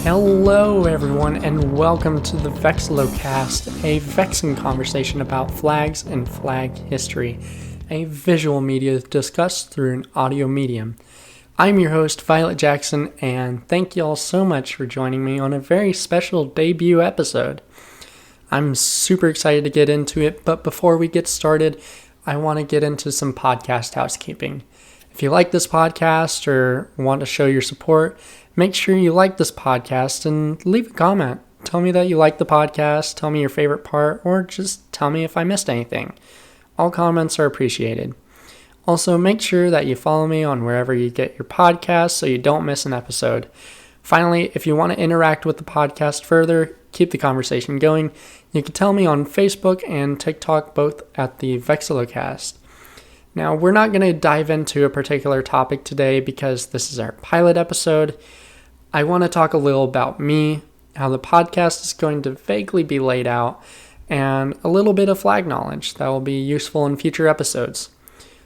Hello everyone and welcome to the Vexillocast, a vexing conversation about flags and flag history, a visual media discussed through an audio medium. I'm your host, Violet Jackson, and thank you all so much for joining me on a very special debut episode. I'm super excited to get into it, but before we get started, I want to get into some podcast housekeeping. If you like this podcast or want to show your support, make sure you like this podcast and leave a comment. Tell me that you like the podcast, tell me your favorite part, or just tell me if I missed anything. All comments are appreciated. Also, make sure that you follow me on wherever you get your podcasts so you don't miss an episode. Finally, if you want to interact with the podcast further, keep the conversation going, you can tell me on Facebook and TikTok, both at the Vexillocast. Now, we're not going to dive into a particular topic today because this is our pilot episode. I want to talk a little about me, how the podcast is going to vaguely be laid out, and a little bit of flag knowledge that will be useful in future episodes.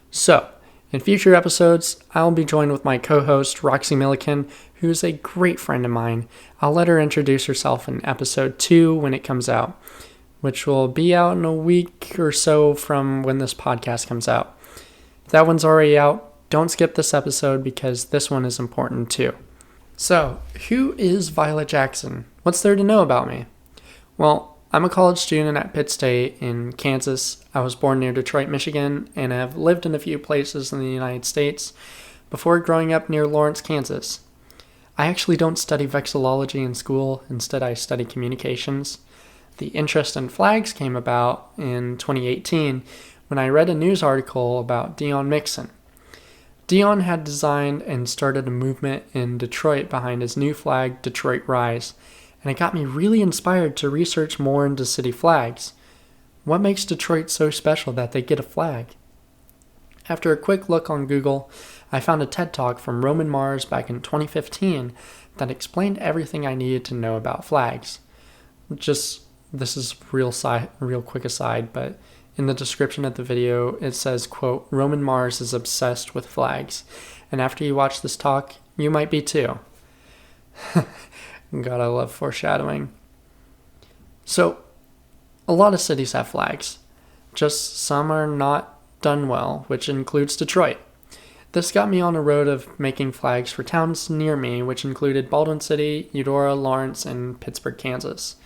So, in future episodes, I'll be joined with my co-host, Roxy Milliken, who is a great friend of mine. I'll let her introduce herself in episode 2 when it comes out, which will be out in a week or so from when this podcast comes out. If that one's already out, don't skip this episode because this one is important too. So, who is Violet Jackson? What's there to know about me? Well, I'm a college student at Pitt State in Kansas. I was born near Detroit, Michigan, and have lived in a few places in the United States before growing up near Lawrence, Kansas. I actually don't study vexillology in school. Instead, I study communications. The interest in flags came about in 2018 when I read a news article about Dion Mixon. Dion had designed and started a movement in Detroit behind his new flag, Detroit Rise, and it got me really inspired to research more into city flags. What makes Detroit so special that they get a flag? After a quick look on Google, I found a TED Talk from Roman Mars back in 2015 that explained everything I needed to know about flags. This is real quick aside, but in the description of the video, it says, quote, Roman Mars is obsessed with flags. And after you watch this talk, you might be too. God, I love foreshadowing. So, a lot of cities have flags. Just some are not done well, which includes Detroit. This got me on a road of making flags for towns near me, which included Baldwin City, Eudora, Lawrence, and Pittsburgh, Kansas.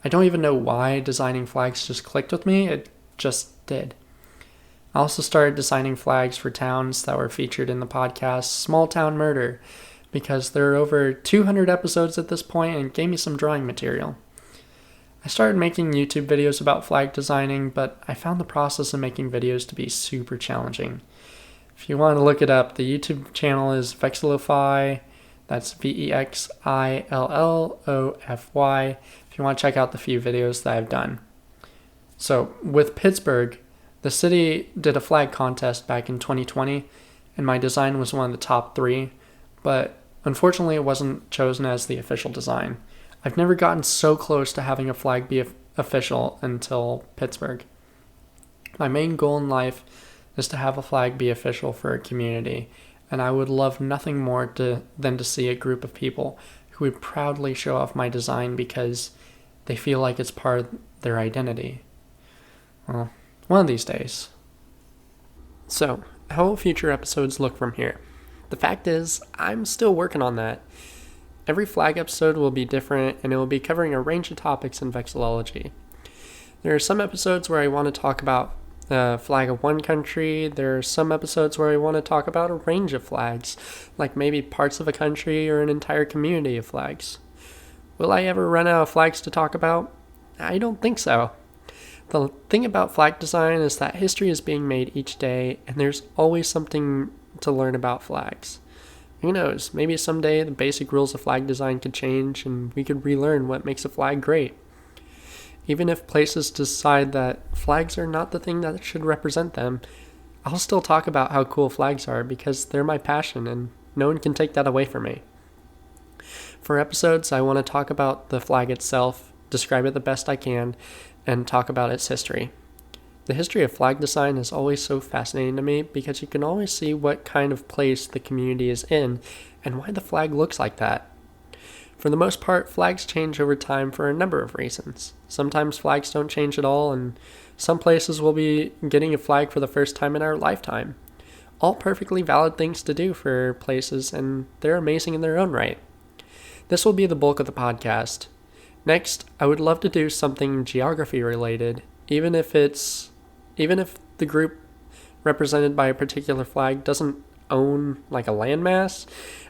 I don't even know why designing flags just clicked with me. It just did. I also started designing flags for towns that were featured in the podcast Small Town Murder because there are over 200 episodes at this point and gave me some drawing material. I started making YouTube videos about flag designing, but I found the process of making videos to be super challenging. If you want to look it up, the YouTube channel is Vexillofy. That's Vexillolofy. If you want to check out the few videos that I've done. So, with Pittsburgh, the city did a flag contest back in 2020, and my design was one of the top 3, but unfortunately it wasn't chosen as the official design. I've never gotten so close to having a flag be official until Pittsburgh. My main goal in life is to have a flag be official for a community, and I would love nothing more than to see a group of people who would proudly show off my design because they feel like it's part of their identity. Well, one of these days. So, how will future episodes look from here? The fact is, I'm still working on that. Every flag episode will be different, and it will be covering a range of topics in vexillology. There are some episodes where I want to talk about the flag of one country. There are some episodes where I want to talk about a range of flags, like maybe parts of a country or an entire community of flags. Will I ever run out of flags to talk about? I don't think so. The thing about flag design is that history is being made each day, and there's always something to learn about flags. Who knows, maybe someday the basic rules of flag design could change, and we could relearn what makes a flag great. Even if places decide that flags are not the thing that should represent them, I'll still talk about how cool flags are because they're my passion, and no one can take that away from me. For episodes, I want to talk about the flag itself, describe it the best I can, and talk about its history. The history of flag design is always so fascinating to me because you can always see what kind of place the community is in and why the flag looks like that. For the most part, flags change over time for a number of reasons. Sometimes flags don't change at all, and some places will be getting a flag for the first time in our lifetime. All perfectly valid things to do for places, and they're amazing in their own right. This will be the bulk of the podcast. Next, I would love to do something geography related, even if the group represented by a particular flag doesn't own like a landmass.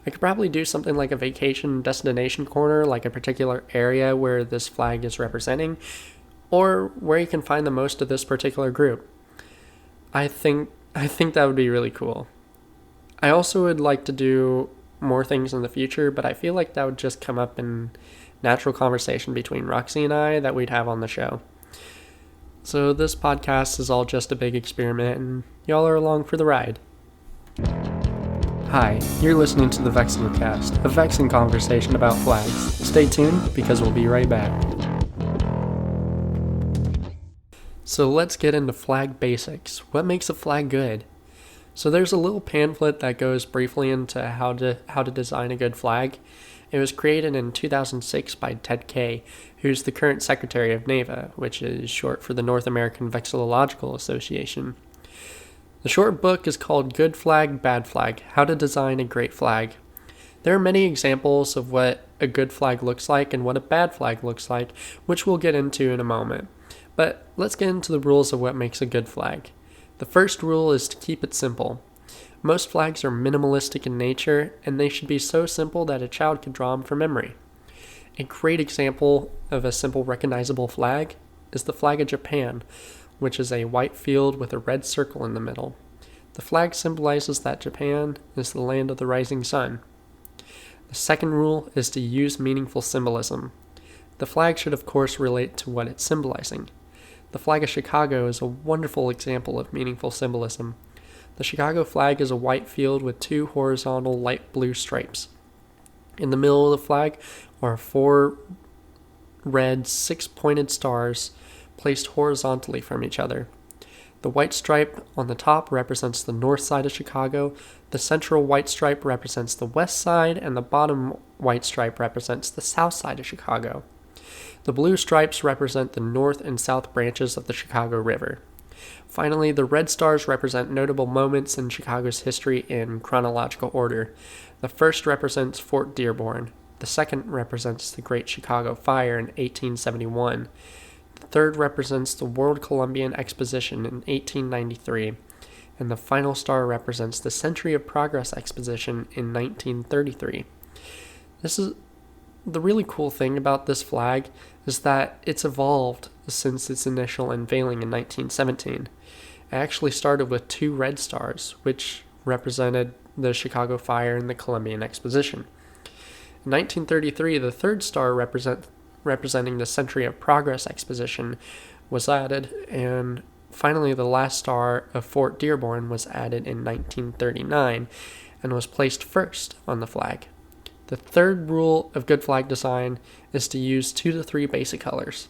I could probably do something like a vacation destination corner, like a particular area where this flag is representing, or where you can find the most of this particular group. I think that would be really cool. I also would like to do more things in the future, but I feel like that would just come up in natural conversation between Roxy and I that we'd have on the show. So this podcast is all just a big experiment, and y'all are along for the ride. Hi, you're listening to the Vexillocast, a vexing conversation about flags. Stay tuned, because we'll be right back. So let's get into flag basics. What makes a flag good? So there's a little pamphlet that goes briefly into how to design a good flag. It was created in 2006 by Ted Kay, who's the current secretary of NAVA, which is short for the North American Vexillological Association. The short book is called Good Flag, Bad Flag: How to Design a Great Flag. There are many examples of what a good flag looks like and what a bad flag looks like, which we'll get into in a moment. But let's get into the rules of what makes a good flag. The first rule is to keep it simple. Most flags are minimalistic in nature, and they should be so simple that a child could draw them from memory. A great example of a simple recognizable flag is the flag of Japan, which is a white field with a red circle in the middle. The flag symbolizes that Japan is the land of the rising sun. The second rule is to use meaningful symbolism. The flag should of course relate to what it's symbolizing. The flag of Chicago is a wonderful example of meaningful symbolism. The Chicago flag is a white field with two horizontal light blue stripes. In the middle of the flag are four red six-pointed stars placed horizontally from each other. The white stripe on the top represents the north side of Chicago, the central white stripe represents the west side, and the bottom white stripe represents the south side of Chicago. The blue stripes represent the north and south branches of the Chicago River. Finally, the red stars represent notable moments in Chicago's history in chronological order. The first represents Fort Dearborn. The second represents the Great Chicago Fire in 1871. The third represents the World Columbian Exposition in 1893. And the final star represents the Century of Progress Exposition in 1933. The really cool thing about this flag is that it's evolved since its initial unveiling in 1917. It actually started with two red stars, which represented the Chicago Fire and the Columbian Exposition. In 1933, the third star representing the Century of Progress Exposition was added, and finally the last star of Fort Dearborn was added in 1939 and was placed first on the flag. The third rule of good flag design is to use 2 to 3 basic colors.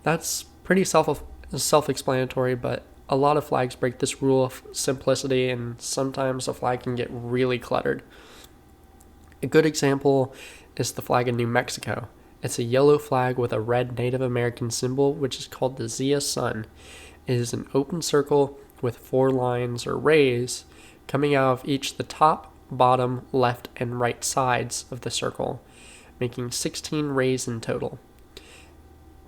That's pretty self-explanatory, but a lot of flags break this rule of simplicity, and sometimes a flag can get really cluttered. A good example is the flag of New Mexico. It's a yellow flag with a red Native American symbol, which is called the Zia Sun. It is an open circle with 4 lines or rays coming out of each the top, bottom, left, and right sides of the circle, making 16 rays in total.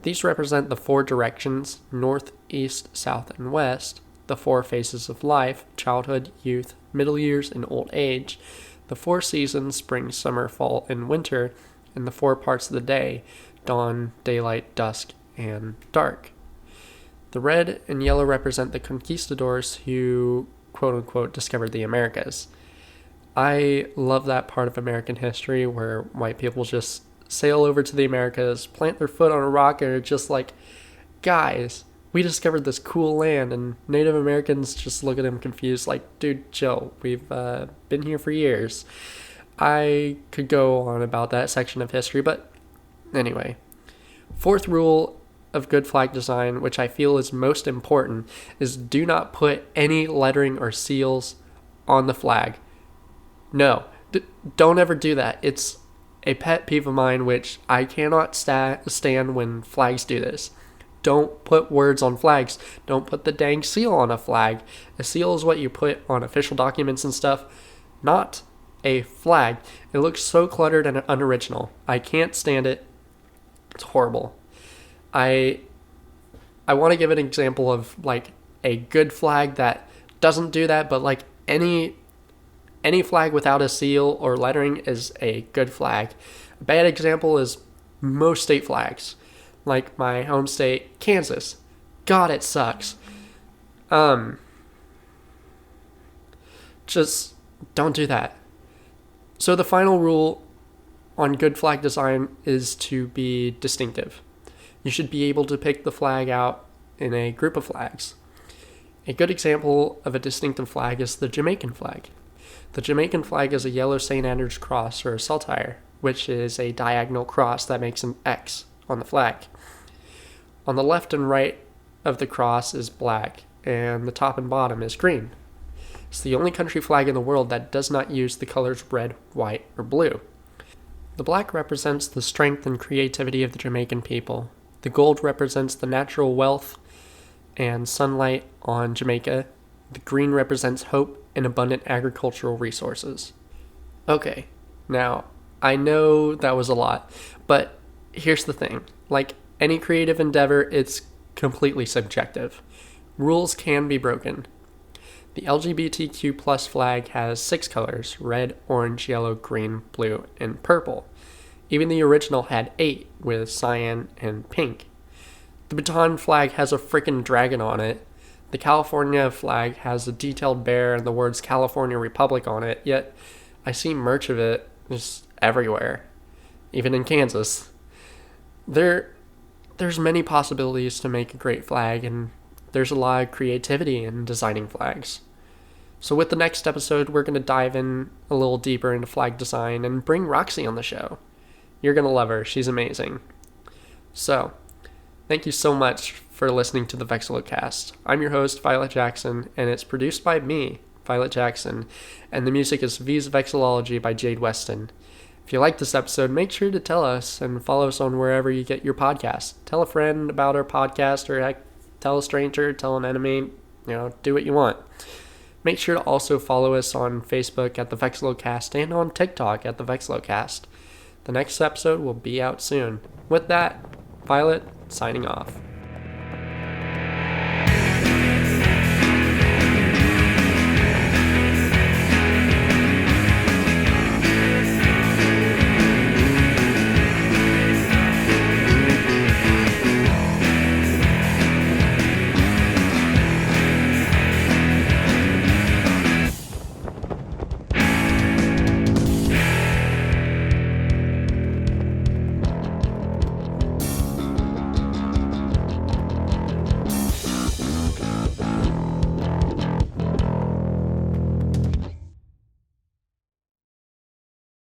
These represent the 4 directions, north, east, south, and west, the 4 phases of life, childhood, youth, middle years, and old age, the 4 seasons, spring, summer, fall, and winter, and the 4 parts of the day, dawn, daylight, dusk, and dark. The red and yellow represent the conquistadors who, quote-unquote, discovered the Americas. I love that part of American history where white people just sail over to the Americas, plant their foot on a rock, and are just like, guys, we discovered this cool land, and Native Americans just look at them confused like, dude, chill, we've been here for years. I could go on about that section of history, but anyway. Fourth rule of good flag design, which I feel is most important, is do not put any lettering or seals on the flag. No, don't ever do that. It's A pet peeve of mine, which I cannot stand when flags do this. Don't put words on flags. Don't put the dang seal on a flag. A seal is what you put on official documents and stuff, not a flag. It looks so cluttered and unoriginal. I can't stand it. It's horrible. I want to give an example of like a good flag that doesn't do that, but like any flag without a seal or lettering is a good flag. A bad example is most state flags, like my home state, Kansas. God, it sucks. Just don't do that. So the final rule on good flag design is to be distinctive. You should be able to pick the flag out in a group of flags. A good example of a distinctive flag is the Jamaican flag. The Jamaican flag is a yellow St. Andrew's cross or a saltire, which is a diagonal cross that makes an X on the flag. On the left and right of the cross is black, and the top and bottom is green. It's the only country flag in the world that does not use the colors red, white, or blue. The black represents the strength and creativity of the Jamaican people. The gold represents the natural wealth and sunlight on Jamaica. The green represents hope and abundant agricultural resources. Okay, now, I know that was a lot, but here's the thing. Like any creative endeavor, it's completely subjective. Rules can be broken. The LGBTQ plus flag has 6 colors: red, orange, yellow, green, blue, and purple. Even the original had 8 with cyan and pink. The Bhutan flag has a freaking dragon on it. The California flag has a detailed bear and the words California Republic on it, yet I see merch of it just everywhere, even in Kansas. There's many possibilities to make a great flag, and there's a lot of creativity in designing flags. So with the next episode, we're going to dive in a little deeper into flag design and bring Roxy on the show. You're going to love her. She's amazing. So, thank you so much for listening to the Vexillocast. I'm your host, Violet Jackson, and it's produced by me, Violet Jackson, and the music is V's Vexillology by Jade, Weston. If you like this episode, make sure to tell us and follow us on wherever you get your podcast. Tell a friend about our podcast, or heck, tell a stranger, tell an enemy, do what you want. Make sure to also follow us on Facebook at the Vexillocast and on TikTok at the Vexillocast. The next episode will be out soon. With that, Violet, signing off.